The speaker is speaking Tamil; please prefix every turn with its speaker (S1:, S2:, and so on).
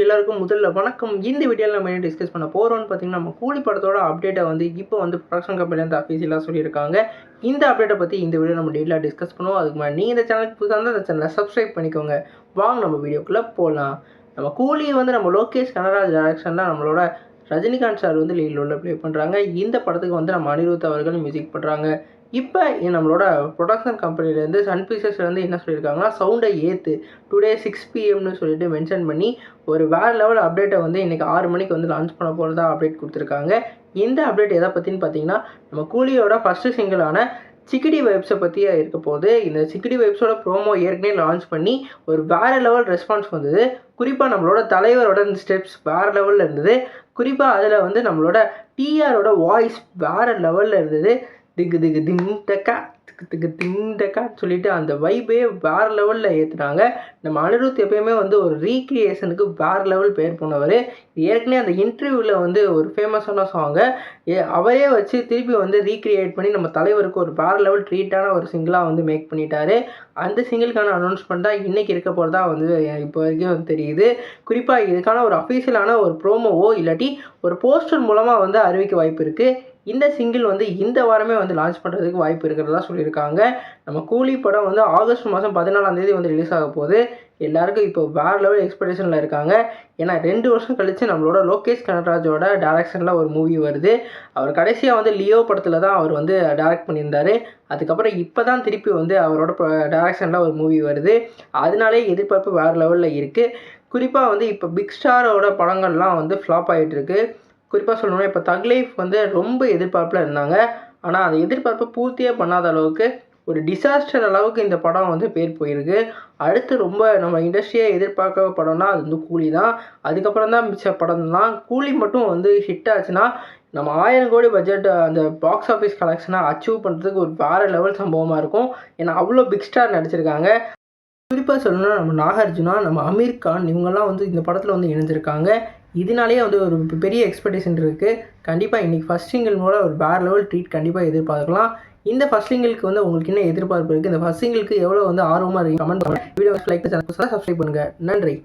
S1: எல்லாருக்கும் முதல்ல வணக்கம். இந்த வீடியோவில் நம்ம என்ன டிஸ்கஸ் பண்ண போகிறோம்னு பார்த்தீங்கன்னா, நம்ம கூலி படத்தோட அப்டேட்டை இப்போ ப்ரொடக்ஷன் கம்பெனிலேருந்து அஃபீஷியலாக சொல்லியிருக்காங்க. இந்த அப்டேட்டை பற்றி இந்த வீடியோ நம்ம டீட்டெயிலாக டிஸ்கஸ் பண்ணுவோம். அதுக்கு முன்னாடி நீங்கள் இந்த சேனலுக்கு புதுசாக இருந்தால் இந்த சேனலை சப்ஸ்கிரைப் பண்ணிக்கோங்க. வாங்க நம்ம வீடியோக்குள்ளே போகலாம். நம்ம கூலி நம்ம லோகேஷ் கனகராஜ் டைரக்ஷனில் நம்மளோட ரஜினிகாந்த் சார் லீட் ரோலில் ப்ளே பண்ணுறாங்க. இந்த படத்துக்கு நம்ம அனிருத் அவர்கள் மியூசிக் பண்ணுறாங்க. இப்போ நம்மளோட ப்ரொடக்ஷன் கம்பெனிலேருந்து சன் பிக்சர்ஸ்லேருந்து என்ன சொல்லியிருக்காங்கன்னா, சவுண்டை ஏற்று டுடே 6 PM சொல்லிட்டு மென்ஷன் பண்ணி ஒரு வேறு லெவல் அப்டேட்டை இன்றைக்கி 6 மணிக்கு லான்ச் பண்ண போகிறதா அப்டேட் கொடுத்துருக்காங்க. இந்த அப்டேட் எதை பற்றின்னு பார்த்தீங்கன்னா, நம்ம கூலியோட ஃபஸ்ட்டு சிங்கிளான சிக்கிடி வைப்ஸை பற்றியே இருக்க போகுது. இந்த சிக்கிடி வைப்ஸோட ப்ரோமோ ஏற்கனவே லான்ச் பண்ணி ஒரு வேறு லெவல் ரெஸ்பான்ஸ் வந்தது. குறிப்பாக நம்மளோட தலைவரோட இந்த ஸ்டெப்ஸ் வேறு லெவலில் இருந்தது. குறிப்பாக அதில் நம்மளோட டிஆரோட வாய்ஸ் வேறு லெவலில் இருந்தது. திக்கு திக்கு திங் டக்கா திக்கு திங் டக்கான்னு சொல்லிட்டு அந்த வைப்பே வேறு லெவலில் ஏற்றுனாங்க. நம்ம அனிருத் எப்பயுமே ஒரு ரீக்ரியேஷனுக்கு வேறு லெவல் பேர் போனவர். ஏற்கனவே அந்த இன்டர்வியூவில் ஒரு ஃபேமஸான சாங்கை அவரே வச்சு திருப்பி ரீக்ரியேட் பண்ணி நம்ம தலைவருக்கு ஒரு வேறு லெவல் ட்ரீட்டான ஒரு சிங்கிளாக மேக் பண்ணிட்டாரு. அந்த சிங்கிளுக்கான அனௌன்ஸ்மெண்ட் தான் இன்றைக்கி இருக்க போகிறதா இப்போ வரைக்கும் தெரியுது. குறிப்பாக இதுக்கான ஒரு அஃபீஷியலான ஒரு ப்ரோமோவோ இல்லாட்டி ஒரு போஸ்டர் மூலமாக அறிவிக்க வாய்ப்பு இருக்குது. இந்த சிங்கிள் இந்த வாரமே லான்ச் பண்ணுறதுக்கு வாய்ப்பு இருக்கிறதா சொல்லியிருக்காங்க. நம்ம கூலி படம் ஆகஸ்ட் மாதம் 14ஆம் தேதி ரிலீஸ் ஆக போகுது. எல்லாருக்கும் இப்போ வேறு லெவல் எக்ஸ்பெக்டேஷனில் இருக்காங்க. ஏன்னா 2 வருஷம் கழித்து நம்மளோட லோகேஷ் கனகராஜோட டேரக்ஷனில் ஒரு மூவி வருது. அவர் கடைசியாக லியோ படத்தில் தான் அவர் டேரக்ட் பண்ணியிருந்தார். அதுக்கப்புறம் இப்போ தான் திருப்பி அவரோட டேரக்ஷனில் ஒரு மூவி வருது. அதனாலே எதிர்பார்ப்பு வேறு லெவலில் இருக்குது. குறிப்பாக இப்போ பிக் ஸ்டாரோட படங்கள்லாம் ஃப்ளாப் ஆகிட்டுருக்கு. குறிப்பாக சொல்லணும்னா இப்போ தக் லைஃப் ரொம்ப எதிர்பார்ப்பில் இருந்தாங்க. ஆனால் அந்த எதிர்பார்ப்பை பூர்த்தியே பண்ணாத அளவுக்கு ஒரு டிசாஸ்டர் அளவுக்கு இந்த படம் பேர் போயிருக்கு. அடுத்து ரொம்ப நம்ம இண்டஸ்ட்ரியை எதிர்பார்க்க படம்னா அது கூலி தான். அதுக்கப்புறம் தான் மிச்ச படம்லாம். கூலி மட்டும் ஹிட் ஆச்சுன்னா நம்ம 1000 கோடி பட்ஜெட் அந்த பாக்ஸ் ஆஃபீஸ் கலெக்ஷனை அச்சீவ் பண்ணுறதுக்கு ஒரு வேறு லெவல் சம்பவமாக இருக்கும். ஏன்னா அவ்வளோ பிக் ஸ்டார் நடிச்சிருக்காங்க. குறிப்பாக சொல்லணும்னா நம்ம நாகார்ஜுனா, நம்ம அமீர் கான் இவங்கெல்லாம் இந்த படத்தில் இணைஞ்சிருக்காங்க. இதனாலேயே ஒரு பெரிய எக்ஸ்பெக்டேஷன் இருக்குது. கண்டிப்பாக இன்றைக்கி ஃபஸ்ட் சிங்கிள் மூலம் ஒரு வேறு லெவல் ட்ரீட் கண்டிப்பாக எதிர்பார்க்கலாம். இந்த ஃபஸ்ட் சிங்கிளுக்கு உங்களுக்கு என்ன எதிர்பார்ப்பு இருக்குது, இந்த ஃபஸ்ட் சிங்கிளுக்கு எவ்வளோ ஆர்வமாக இருக்குது கமெண்ட் பண்ணுங்கள். வீடியோ லைக் சேனல் சப்ஸ்கிரைப் பண்ணுங்கள். நன்றி.